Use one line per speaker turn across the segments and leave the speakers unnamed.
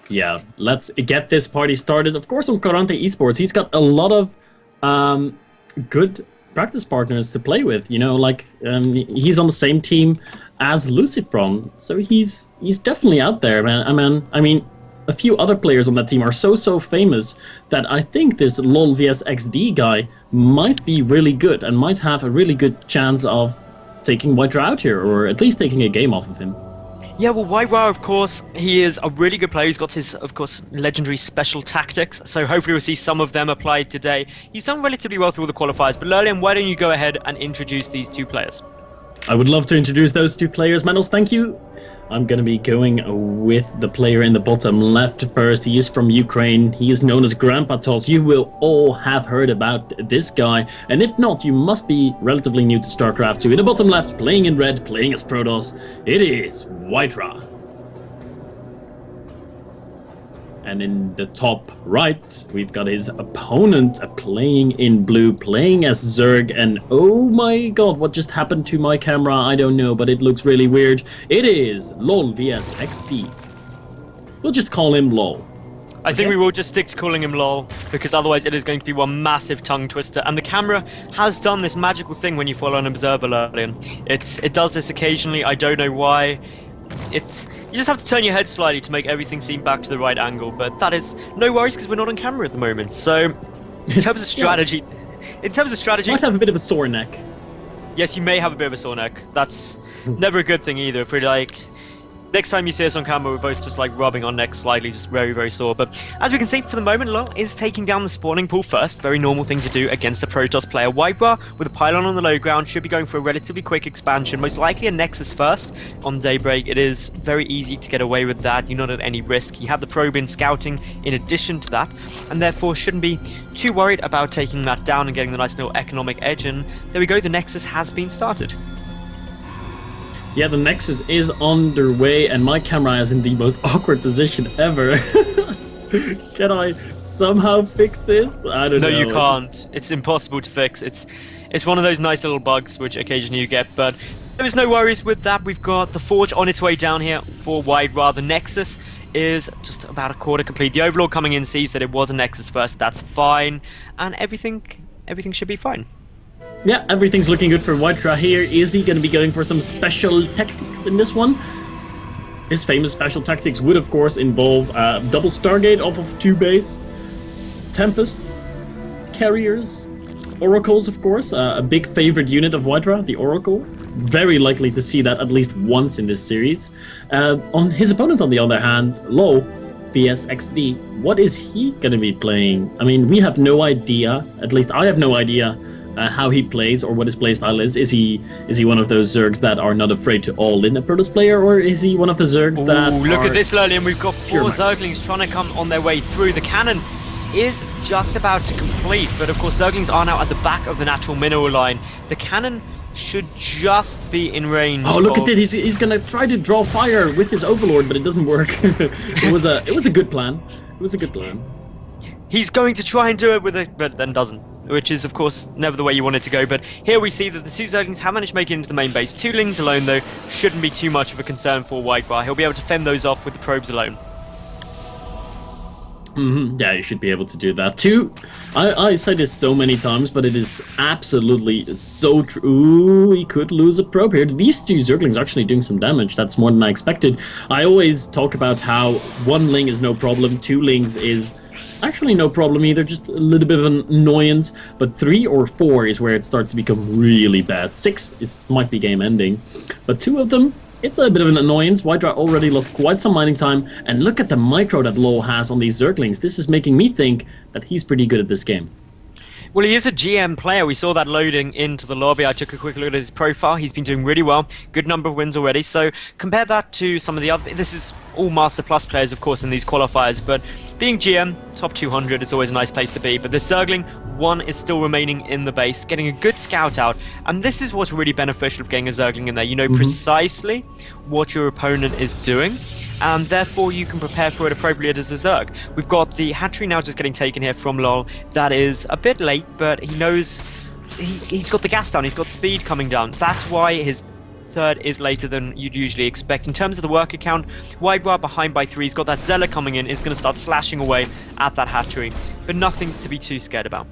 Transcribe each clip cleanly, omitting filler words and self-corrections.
Yeah, let's get this party started. Of course, on Karante Esports, he's got a lot of good practice partners to play with. You know, like he's on the same team as Lucifron, so he's definitely out there, man. I mean, a few other players on that team are so famous that I think this LoLvsxD guy might be really good and might have a really good chance of taking WhiteRa out here, or at least taking a game off of him.
Yeah, well, WhiteRa, of course, he is a really good player. He's got his, of course, legendary special tactics, so hopefully we'll see some of them applied today. He's done relatively well through all the qualifiers, but LoLian, why don't you go ahead and introduce these two players?
I would love to introduce those two players, Manos, thank you. I'm gonna be going with the player in the bottom left first. He is from Ukraine. He is known as Grandpa Toss. You will all have heard about this guy, and if not, you must be relatively new to Starcraft 2. In the bottom left, playing in red, playing as Protoss, it is WhiteRa. And in the top right, we've got his opponent playing in blue, playing as Zerg, and oh my god, what just happened to my camera? I don't know, but it looks really weird. It is LoLvsxD. We'll just call him LOL.
I think we will just stick to calling him LOL, because otherwise it is going to be one massive tongue twister. And the camera has done this magical thing when you follow an observer, Lurlian. It does this occasionally, I don't know why. You just have to turn your head slightly to make everything seem back to the right angle, but that is no worries because we're not on camera at the moment. So, in terms of strategy,
Might have a bit of a sore neck.
Yes, you may have a bit of a sore neck. That's never a good thing either. If we're like, next time you see us on camera, we're both just like rubbing our necks slightly, just very sore. But as we can see, for the moment, LoL is taking down the spawning pool first. Very normal thing to do against a Protoss player. WhiteRa, with a pylon on the low ground, should be going for a relatively quick expansion. Most likely a Nexus first on Daybreak. It is very easy to get away with that. You're not at any risk. You have the probe in scouting in addition to that, and therefore shouldn't be too worried about taking that down and getting the nice little economic edge. And there we go, the Nexus has been started.
Yeah, the Nexus is underway, and my camera is in the most awkward position ever. Can I somehow fix this? I don't know.
No, you can't. It's impossible to fix. It's one of those nice little bugs which occasionally you get, but there's no worries with that. We've got the Forge on its way down here for WhiteRa. The Nexus is just about a quarter complete. The Overlord coming in sees that it was a Nexus first. That's fine, and everything should be fine.
Yeah, everything's looking good for WhiteRa here. Is he going to be going for some special tactics in this one? His famous special tactics would, of course, involve double Stargate off of 2 base, Tempests, Carriers, Oracles, of course. A big favorite unit of WhiteRa, the Oracle. Very likely to see that at least once in this series. On his opponent, on the other hand, LoLvsxD, what is he going to be playing? I mean, we have no idea, at least I have no idea, how he plays or what his playstyle is. Is he one of those Zergs that are not afraid to all-in a Protoss player, or is he one of the Zergs that
look at this, Lurlian. We've got 4 Zerglings trying to come on their way through. The cannon is just about to complete, but of course Zerglings are now at the back of the natural mineral line. The cannon should just be in range.
Oh, look at it! He's gonna try to draw fire with his Overlord, but it doesn't work. It was a good plan. It was a good plan.
He's going to try and do it with it, but then doesn't, which is, of course, never the way you want it to go. But here we see that the 2 Zerglings have managed to make it into the main base. 2 Lings alone, though, shouldn't be too much of a concern for WhiteRa. He'll be able to fend those off with the probes alone.
Yeah, you should be able to do that too. I say this so many times, but it is absolutely so true. Ooh, he could lose a probe here. These 2 Zerglings are actually doing some damage. That's more than I expected. I always talk about how 1 Ling is no problem, 2 Lings is actually no problem either, just a little bit of an annoyance, but 3 or 4 is where it starts to become really bad. 6 might be game ending, but 2 of them, it's a bit of an annoyance. WhiteRa already lost quite some mining time, and look at the micro that LoL has on these Zerglings. This is making me think that he's pretty good at this game.
Well, he is a GM player. We saw that loading into the lobby. I took a quick look at his profile. He's been doing really well. Good number of wins already. So compare that to some of the other... This is all Master Plus players, of course, in these qualifiers. But being GM, top 200 is always a nice place to be. But this Zergling, 1 is still remaining in the base, getting a good scout out. And this is what's really beneficial of getting a Zergling in there. You know precisely what your opponent is doing, and therefore you can prepare for it appropriately as a Zerg. We've got the hatchery now just getting taken here from LoL. That is a bit late, but he knows he's got the gas down, he's got speed coming down. That's why his third is later than you'd usually expect. In terms of the worker count, WhiteRa behind by 3. He's got that Zealot coming in, is going to start slashing away at that hatchery, but nothing to be too scared about.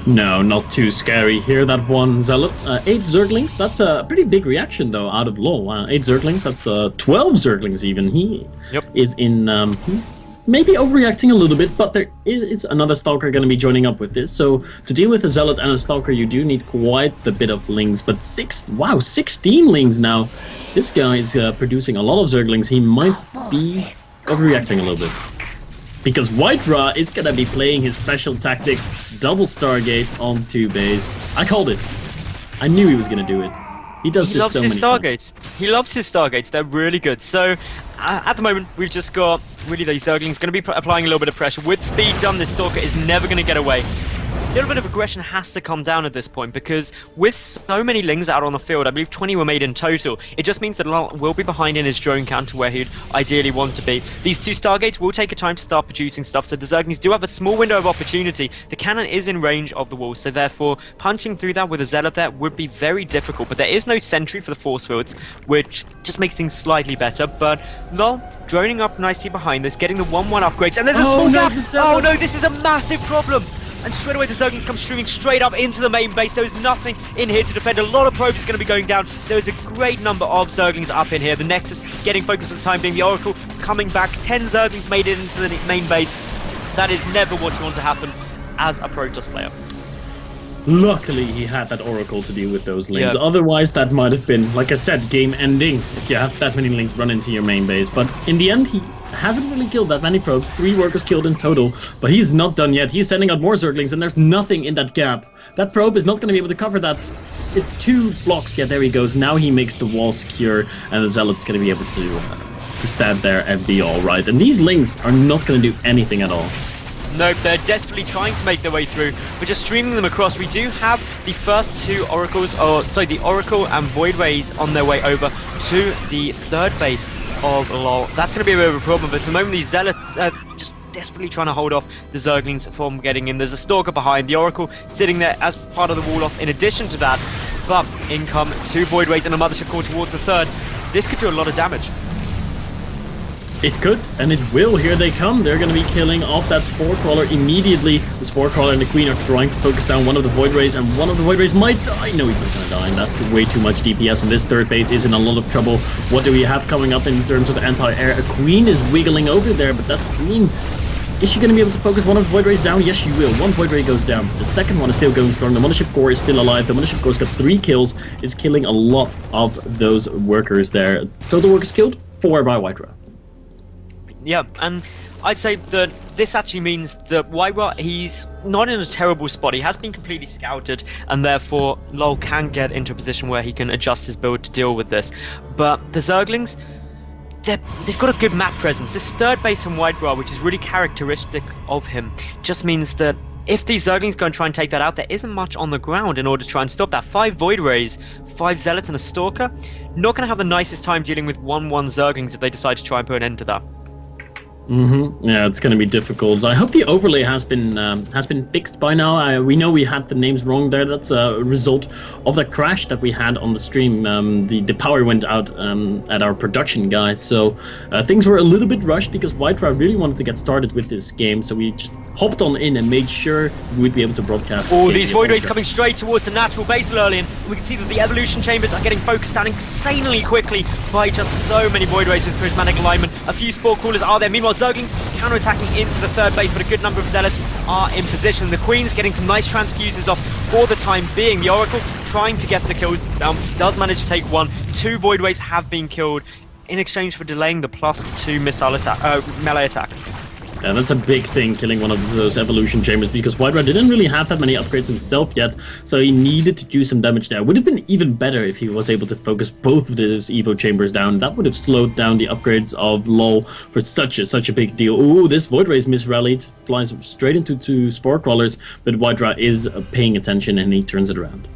No, not too scary here, that one Zealot. 8 Zerglings, that's a pretty big reaction though out of LoL. 8 Zerglings, that's 12 Zerglings even. He is in, he's maybe overreacting a little bit, but there is another Stalker going to be joining up with this. So to deal with a Zealot and a Stalker, you do need quite a bit of Lings, but 16 Lings now. This guy is producing a lot of Zerglings. He might be overreacting a little bit. Because WhiteRa is going to be playing his special tactics, double Stargate on 2 base. I called it. I knew he was going to do it. He does this so many times.
He loves his Stargates. They're really good. So at the moment, we've just got really these Zerglings going to be applying a little bit of pressure. With speed done, this Stalker is never going to get away. A little bit of aggression has to come down at this point, because with so many Lings out on the field, I believe 20 were made in total, it just means that LoL will be behind in his drone count to where he'd ideally want to be. These 2 Stargates will take a time to start producing stuff, so the Zerglings do have a small window of opportunity. The cannon is in range of the wall, so therefore punching through that with a Zealot there would be very difficult, but there is no sentry for the force fields, which just makes things slightly better. But LoL droning up nicely behind this, getting the 1-1 upgrades, and there's a small gap! Oh no, this is a massive problem! And straight away the Zerglings come streaming straight up into the main base. There is nothing in here to defend. A lot of probes are going to be going down. There is a great number of Zerglings up in here. The Nexus getting focused for the time being. The Oracle coming back. 10 Zerglings made it into the main base. That is never what you want to happen as a Protoss player.
Luckily, he had that Oracle to deal with those Lings. Otherwise, that might have been, like I said, game-ending if you have that many Lings run into your main base. But in the end, he hasn't really killed that many probes. 3 workers killed in total, but he's not done yet. He's sending out more Zerglings, and there's nothing in that gap. That probe is not going to be able to cover that. It's 2 blocks. Yeah, there he goes. Now he makes the wall secure, and the Zealot's going to be able to stand there and be all right. And these Lings are not going to do anything at all.
Nope, they're desperately trying to make their way through, but just streaming them across. We do have the first 2 Oracles, the Oracle and Void Rays on their way over to the 3rd base of LoL. That's going to be a bit of a problem, but at the moment these Zealots are just desperately trying to hold off the Zerglings from getting in. There's a Stalker behind, the Oracle sitting there as part of the wall off in addition to that, but in come 2 Void Rays and a Mothership Core towards the 3rd. This could do a lot of damage.
It could, and it will. Here they come. They're going to be killing off that Spore Crawler immediately. The Spore Crawler and the Queen are trying to focus down one of the Void Rays, and one of the Void Rays might die. No, he's not going to die, and that's way too much DPS, and this 3rd base is in a lot of trouble. What do we have coming up in terms of anti-air? A Queen is wiggling over there, but that Queen... Is she going to be able to focus one of the Void Rays down? Yes, she will. 1 Void Ray goes down. The 2nd one is still going strong. The Mothership Core is still alive. The Mothership Core's got 3 kills. Is killing a lot of those workers there. Total workers killed, 4 by WhiteRa.
Yeah, and I'd say that this actually means that WhiteRa, he's not in a terrible spot. He has been completely scouted, and therefore LoL can get into a position where he can adjust his build to deal with this. But the Zerglings, they've got a good map presence. This 3rd base from WhiteRa, which is really characteristic of him, just means that if these Zerglings go and try and take that out, there isn't much on the ground in order to try and stop that. 5 Void Rays, 5 Zealots and a Stalker, not going to have the nicest time dealing with 1-1 Zerglings if they decide to try and put an end to that.
Yeah, it's going to be difficult. I hope the overlay has been fixed by now. We know we had the names wrong there. That's a result of the crash that we had on the stream. The power went out at our production guys, so things were a little bit rushed because WhiteRa really wanted to get started with this game. So we just hopped on in and made sure we would be able to broadcast.
Oh, these Void Rays coming straight towards the natural base, Lurlian. We can see that the evolution chambers are getting focused down insanely quickly by just so many Void Rays with prismatic alignment. A few Spore Crawlers are there. Meanwhile, Zerglings counter-attacking into the 3rd base, but a good number of Zealots are in position. The Queen's getting some nice transfuses off for the time being. The Oracle trying to get the kills down, does manage to take 1. 2 Void Rays have been killed in exchange for delaying the +2 missile attack, melee attack.
Yeah, that's a big thing, killing one of those evolution chambers, because WhiteRa didn't really have that many upgrades himself yet, so he needed to do some damage there. Would have been even better if he was able to focus both of those Evo chambers down. That would have slowed down the upgrades of LoL for such a big deal. Ooh, this Void Ray is misrallied, flies straight into 2 Spore Crawlers, but WhiteRa is paying attention and he turns it around.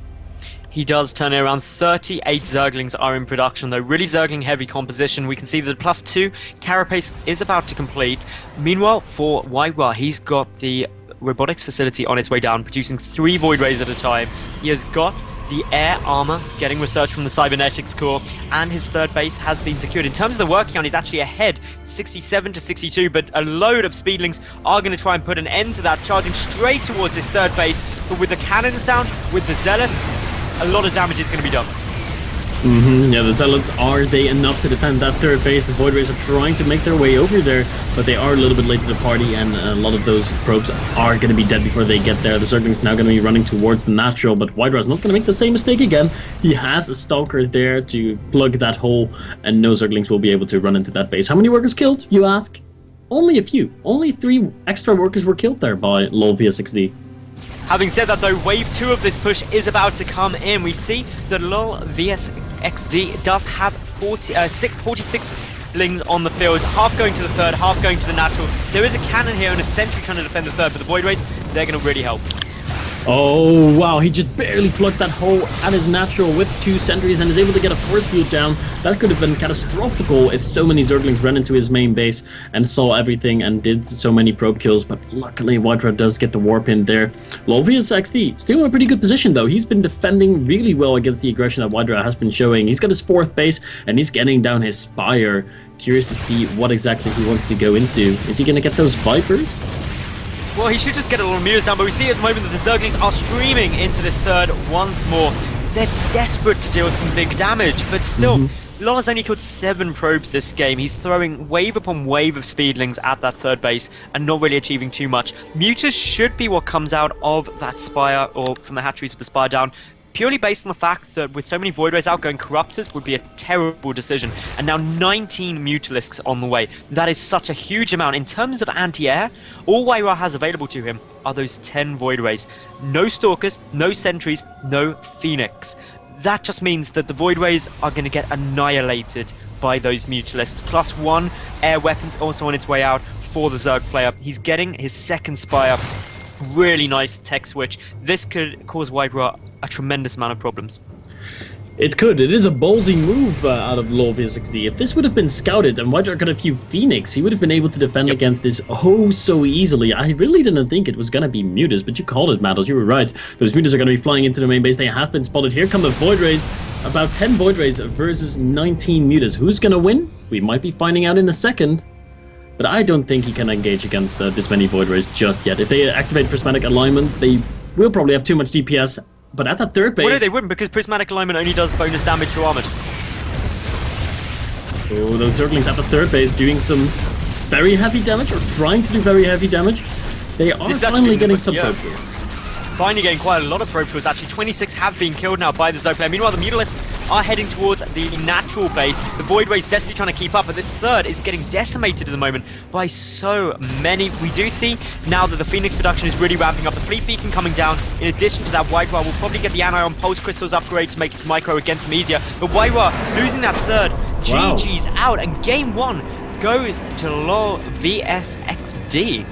He does turn it around. 38 Zerglings are in production, though. Really Zergling heavy composition. We can see that the +2 carapace is about to complete. Meanwhile, for WhiteRa, he's got the robotics facility on its way down, producing 3 Void Rays at a time. He has got the air armor getting research from the cybernetics core, and his third base has been secured. In terms of the work count, he's actually ahead 67 to 62, but a load of speedlings are going to try and put an end to that, charging straight towards his third base. But with the cannons down, with the zealots, a lot of damage is going to be done.
Yeah, the Zealots, are they enough to defend that third base? The Void Rays are trying to make their way over there, but they are a little bit late to the party, and a lot of those probes are going to be dead before they get there. The Zergling's now going to be running towards the natural, but WhiteRa's not going to make the same mistake again. He has a Stalker there to plug that hole, and no Zerglings will be able to run into that base. How many workers killed, you ask? Only a few. Only 3 extra workers were killed there by LoLvsxD.
Having said that, though, wave 2 of this push is about to come in. We see that LoLvsxD does have 46 lings on the field, half going to the third, half going to the natural. There is a cannon here and a sentry trying to defend the third, but the Void Rays, they're going to really help.
Oh, wow, he just barely plugged that hole at his natural with 2 sentries and is able to get a force field down. That could have been catastrophical if so many Zerglings ran into his main base and saw everything and did so many probe kills, but luckily WhiteRa does get the warp in there. LoLvsxD still in a pretty good position though. He's been defending really well against the aggression that WhiteRa has been showing. He's got his 4th base and he's getting down his Spire. Curious to see what exactly he wants to go into. Is he going to get those Vipers?
Well, he should just get a little Muse down, but we see at the moment that the Zerglings are streaming into this third once more. They're desperate to deal some big damage, but still, LoL has only killed 7 probes this game. He's throwing wave upon wave of speedlings at that third base and not really achieving too much. Mutas should be what comes out of that Spire, or from the hatcheries with the Spire down, purely based on the fact that with so many Void Rays out, going Corruptors would be a terrible decision. And now 19 Mutalisks on the way. That is such a huge amount. In terms of anti-air, all WhiteRa has available to him are those 10 Void Rays. No Stalkers, no Sentries, no Phoenix. That just means that the Void Rays are going to get annihilated by those Mutalisks. +1 air weapons also on its way out for the Zerg player. He's getting his 2nd Spire. Really nice tech switch. This could cause WhiteRa a tremendous amount of problems.
It could. It is a ballsy move out of LoLvsxD. If this would have been scouted and WhiteRa got a few Phoenix, he would have been able to defend against this oh so easily. I really didn't think it was going to be Mutas, but you called it, Mattles. You were right. Those Mutas are going to be flying into the main base. They have been spotted. Here come the Void Rays. About 10 Void Rays versus 19 Mutas. Who's going to win? We might be finding out in a second. But I don't think he can engage against this many Void Rays just yet. If they activate Prismatic Alignment, they will probably have too much DPS. But at that third base...
Well, no, they wouldn't, because Prismatic Alignment only does bonus damage to armored.
Oh, those Zerglings at the third base doing some very heavy damage, or trying to do very heavy damage. They are finally getting some probe kills.
Finally getting quite a lot of probe kills. Actually, 26 have been killed now by the Zerg player. Meanwhile, the Mutalisks are heading towards the natural base. The Void Rays desperately trying to keep up, but this third is getting decimated at the moment by so many. We do see now that the Phoenix production is really ramping up. The Fleet Beacon coming down. In addition to that, WhiteRa will probably get the Anion Pulse Crystals upgrade to make its micro against them easier. But WhiteRa losing that third.
Wow.
GG's out, and game 1 goes to LoLvsxD.